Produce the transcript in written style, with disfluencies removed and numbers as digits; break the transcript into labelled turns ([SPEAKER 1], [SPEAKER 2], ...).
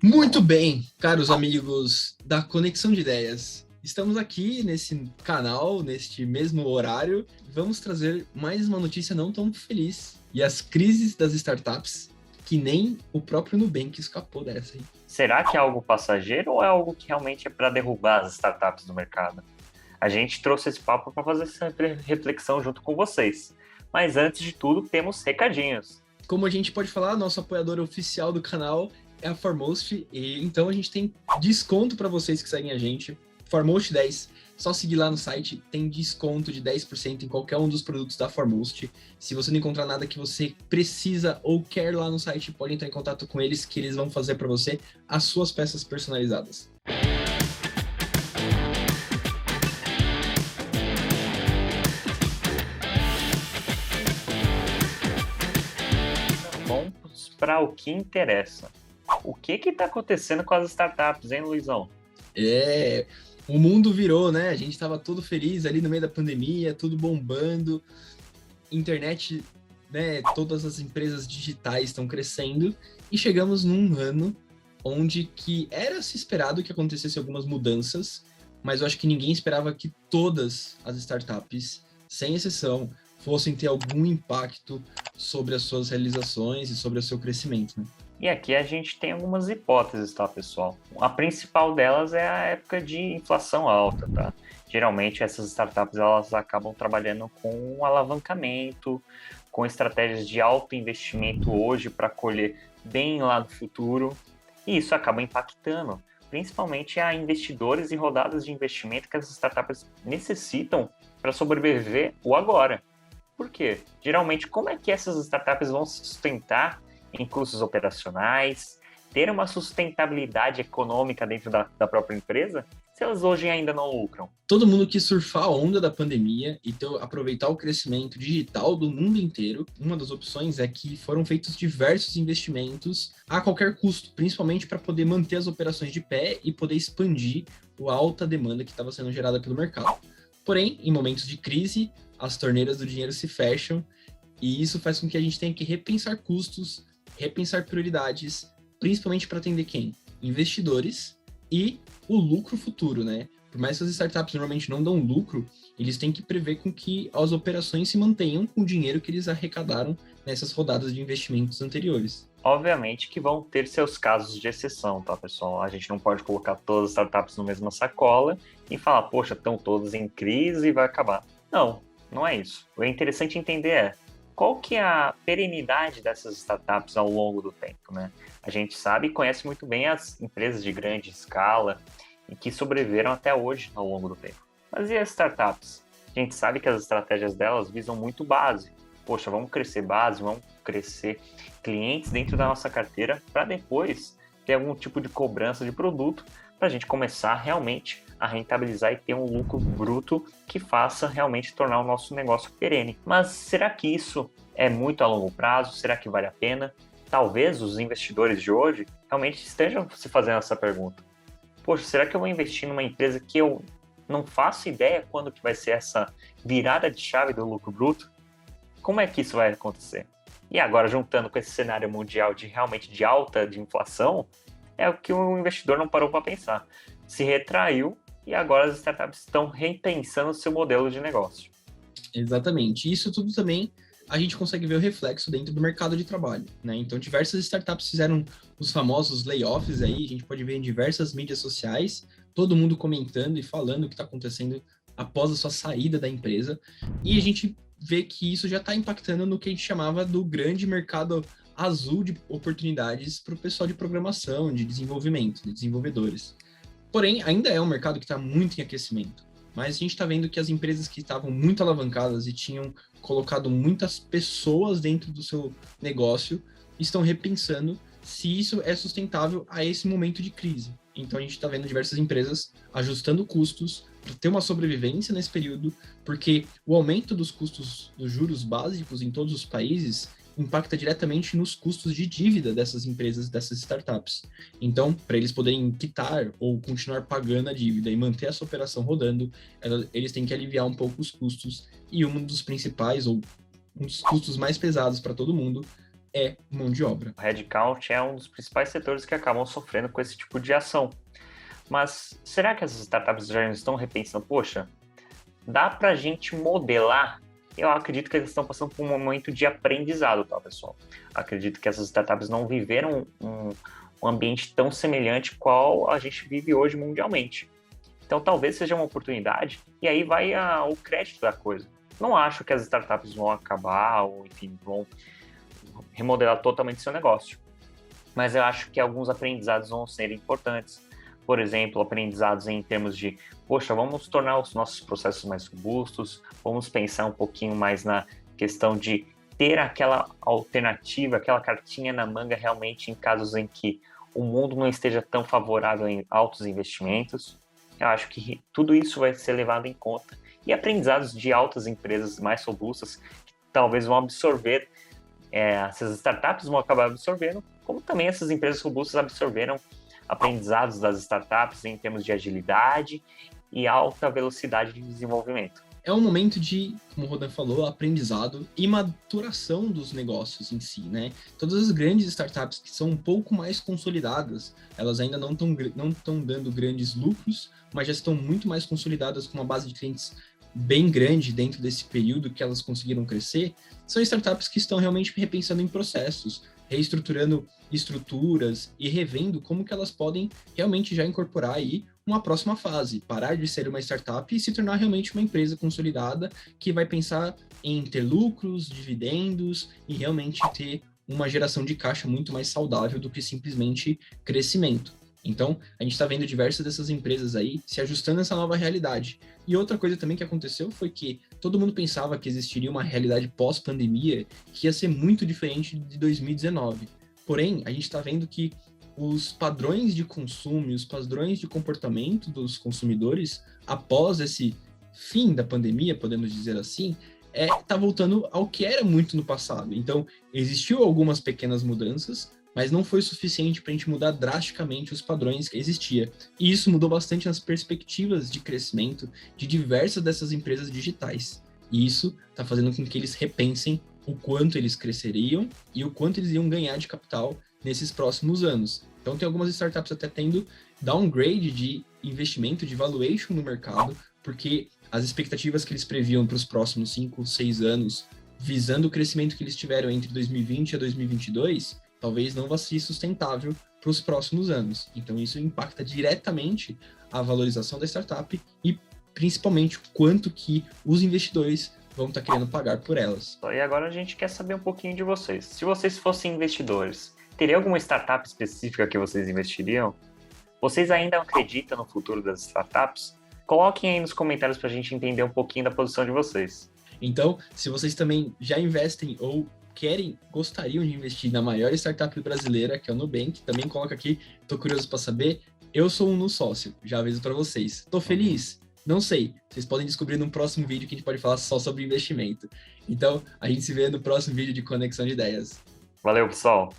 [SPEAKER 1] Muito bem, caros amigos da Conexão de Ideias. Estamos aqui nesse canal, neste mesmo horário. Vamos trazer mais uma notícia não tão feliz. E as crises das startups, que nem o próprio Nubank escapou dessa, hein?
[SPEAKER 2] Será que é algo passageiro ou é algo que realmente é para derrubar as startups do mercado? A gente trouxe esse papo para fazer essa reflexão junto com vocês. Mas antes de tudo, temos recadinhos.
[SPEAKER 1] Como a gente pode falar, nosso apoiador oficial do canal é a Foremost, e então a gente tem desconto para vocês que seguem a gente. Foremost 10, só seguir lá no site, tem desconto de 10% em qualquer um dos produtos da Foremost. Se você não encontrar nada que você precisa ou quer lá no site, pode entrar em contato com eles que eles vão fazer para você as suas peças personalizadas.
[SPEAKER 2] Vamos para o que interessa. O que está acontecendo com as startups, hein, Luizão?
[SPEAKER 1] O mundo virou, né? A gente estava todo feliz ali no meio da pandemia, tudo bombando, internet, né? Todas as empresas digitais estão crescendo e chegamos num ano onde que era se esperado que acontecesse algumas mudanças, mas eu acho que ninguém esperava que todas as startups, sem exceção, fossem ter algum impacto sobre as suas realizações e sobre o seu crescimento, né?
[SPEAKER 2] E aqui a gente tem algumas hipóteses, tá, pessoal? A principal delas é a época de inflação alta, tá? Geralmente essas startups elas acabam trabalhando com um alavancamento, com estratégias de alto investimento hoje para colher bem lá no futuro, e isso acaba impactando, principalmente a investidores e rodadas de investimento que as startups necessitam para sobreviver o agora. Por quê? Geralmente, como é que essas startups vão se sustentar em custos operacionais, ter uma sustentabilidade econômica dentro da própria empresa, se elas hoje ainda não lucram?
[SPEAKER 1] Todo mundo quis surfar a onda da pandemia e aproveitar o crescimento digital do mundo inteiro. Uma das opções é que foram feitos diversos investimentos a qualquer custo, principalmente para poder manter as operações de pé e poder expandir a alta demanda que estava sendo gerada pelo mercado. Porém, em momentos de crise, as torneiras do dinheiro se fecham e isso faz com que a gente tenha que repensar custos, repensar prioridades, principalmente para atender quem? Investidores e o lucro futuro, né? Por mais que as startups normalmente não dão lucro, eles têm que prever com que as operações se mantenham com o dinheiro que eles arrecadaram nessas rodadas de investimentos anteriores.
[SPEAKER 2] Obviamente que vão ter seus casos de exceção, tá, pessoal? A gente não pode colocar todas as startups na mesma sacola e falar, poxa, estão todas em crise e vai acabar. Não, não é isso. O interessante entender é qual que é a perenidade dessas startups ao longo do tempo, né? A gente sabe e conhece muito bem as empresas de grande escala e que sobreviveram até hoje ao longo do tempo. Mas e as startups? A gente sabe que as estratégias delas visam muito base. Poxa, vamos crescer base, vamos crescer clientes dentro da nossa carteira para depois ter algum tipo de cobrança de produto para a gente começar realmente a rentabilizar e ter um lucro bruto que faça realmente tornar o nosso negócio perene. Mas será que isso é muito a longo prazo? Será que vale a pena? Talvez os investidores de hoje realmente estejam se fazendo essa pergunta. Poxa, será que eu vou investir numa empresa que eu não faço ideia quando que vai ser essa virada de chave do lucro bruto? Como é que isso vai acontecer? E agora, juntando com esse cenário mundial de realmente de alta de inflação, é o que o investidor não parou para pensar. Se retraiu e agora as startups estão repensando o seu modelo de negócio.
[SPEAKER 1] Exatamente. Isso tudo também a gente consegue ver o reflexo dentro do mercado de trabalho, né? Então, diversas startups fizeram os famosos layoffs aí, a gente pode ver em diversas mídias sociais, todo mundo comentando e falando o que está acontecendo após a sua saída da empresa, e a gente vê que isso já está impactando no que a gente chamava do grande mercado azul de oportunidades para o pessoal de programação, de desenvolvimento, de desenvolvedores. Porém, ainda é um mercado que está muito em aquecimento. Mas a gente está vendo que as empresas que estavam muito alavancadas e tinham colocado muitas pessoas dentro do seu negócio estão repensando se isso é sustentável a esse momento de crise. Então a gente está vendo diversas empresas ajustando custos para ter uma sobrevivência nesse período, porque o aumento dos custos dos juros básicos em todos os países impacta diretamente nos custos de dívida dessas empresas, dessas startups. Então, para eles poderem quitar ou continuar pagando a dívida e manter essa operação rodando, eles têm que aliviar um pouco os custos. E um dos principais, ou um dos custos mais pesados para todo mundo, é mão de obra.
[SPEAKER 2] O headcount é um dos principais setores que acabam sofrendo com esse tipo de ação. Mas será que as startups já não estão repensando? Poxa, dá para a gente modelar? Eu acredito que eles estão passando por um momento de aprendizado, tá, pessoal? Acredito que essas startups não viveram um ambiente tão semelhante qual a gente vive hoje mundialmente. Então, talvez seja uma oportunidade, e aí vai o crédito da coisa. Não acho que as startups vão acabar, ou enfim, vão remodelar totalmente seu negócio. Mas eu acho que alguns aprendizados vão ser importantes. Por exemplo, aprendizados em termos de, poxa, vamos tornar os nossos processos mais robustos, vamos pensar um pouquinho mais na questão de ter aquela alternativa, aquela cartinha na manga realmente em casos em que o mundo não esteja tão favorável em altos investimentos. Eu acho que tudo isso vai ser levado em conta. E aprendizados de altas empresas mais robustas que talvez vão absorver, essas startups vão acabar absorvendo, como também essas empresas robustas absorveram aprendizados das startups em termos de agilidade e alta velocidade de desenvolvimento.
[SPEAKER 1] É um momento de, como o Rodan falou, aprendizado e maturação dos negócios em si, né? Todas as grandes startups que são um pouco mais consolidadas, elas ainda não estão dando grandes lucros, mas já estão muito mais consolidadas com uma base de clientes bem grande dentro desse período que elas conseguiram crescer, são startups que estão realmente repensando em processos, reestruturando estruturas e revendo como que elas podem realmente já incorporar aí uma próxima fase, parar de ser uma startup e se tornar realmente uma empresa consolidada que vai pensar em ter lucros, dividendos e realmente ter uma geração de caixa muito mais saudável do que simplesmente crescimento. Então, a gente está vendo diversas dessas empresas aí se ajustando a essa nova realidade. E outra coisa também que aconteceu foi que todo mundo pensava que existiria uma realidade pós-pandemia que ia ser muito diferente de 2019. Porém, a gente está vendo que os padrões de consumo e os padrões de comportamento dos consumidores após esse fim da pandemia, podemos dizer assim, tá voltando ao que era muito no passado. Então, existiu algumas pequenas mudanças, mas não foi suficiente para a gente mudar drasticamente os padrões que existia. E isso mudou bastante as perspectivas de crescimento de diversas dessas empresas digitais. E isso está fazendo com que eles repensem o quanto eles cresceriam e o quanto eles iam ganhar de capital nesses próximos anos. Então tem algumas startups até tendo downgrade de investimento, de valuation no mercado, porque as expectativas que eles previam para os próximos 5, 6 anos, visando o crescimento que eles tiveram entre 2020 a 2022, talvez não vá ser sustentável para os próximos anos. Então isso impacta diretamente a valorização da startup e principalmente o quanto que os investidores vão estar querendo pagar por elas.
[SPEAKER 2] E agora a gente quer saber um pouquinho de vocês. Se vocês fossem investidores, teria alguma startup específica que vocês investiriam? Vocês ainda acreditam no futuro das startups? Coloquem aí nos comentários para a gente entender um pouquinho da posição de vocês.
[SPEAKER 1] Então, se vocês também já investem ou gostariam de investir na maior startup brasileira, que é o Nubank, também coloca aqui, tô curioso para saber. Eu sou um sócio, já aviso para vocês. Tô feliz? Não sei. Vocês podem descobrir no próximo vídeo que a gente pode falar só sobre investimento. Então, a gente se vê no próximo vídeo de Conexão de Ideias.
[SPEAKER 2] Valeu, pessoal!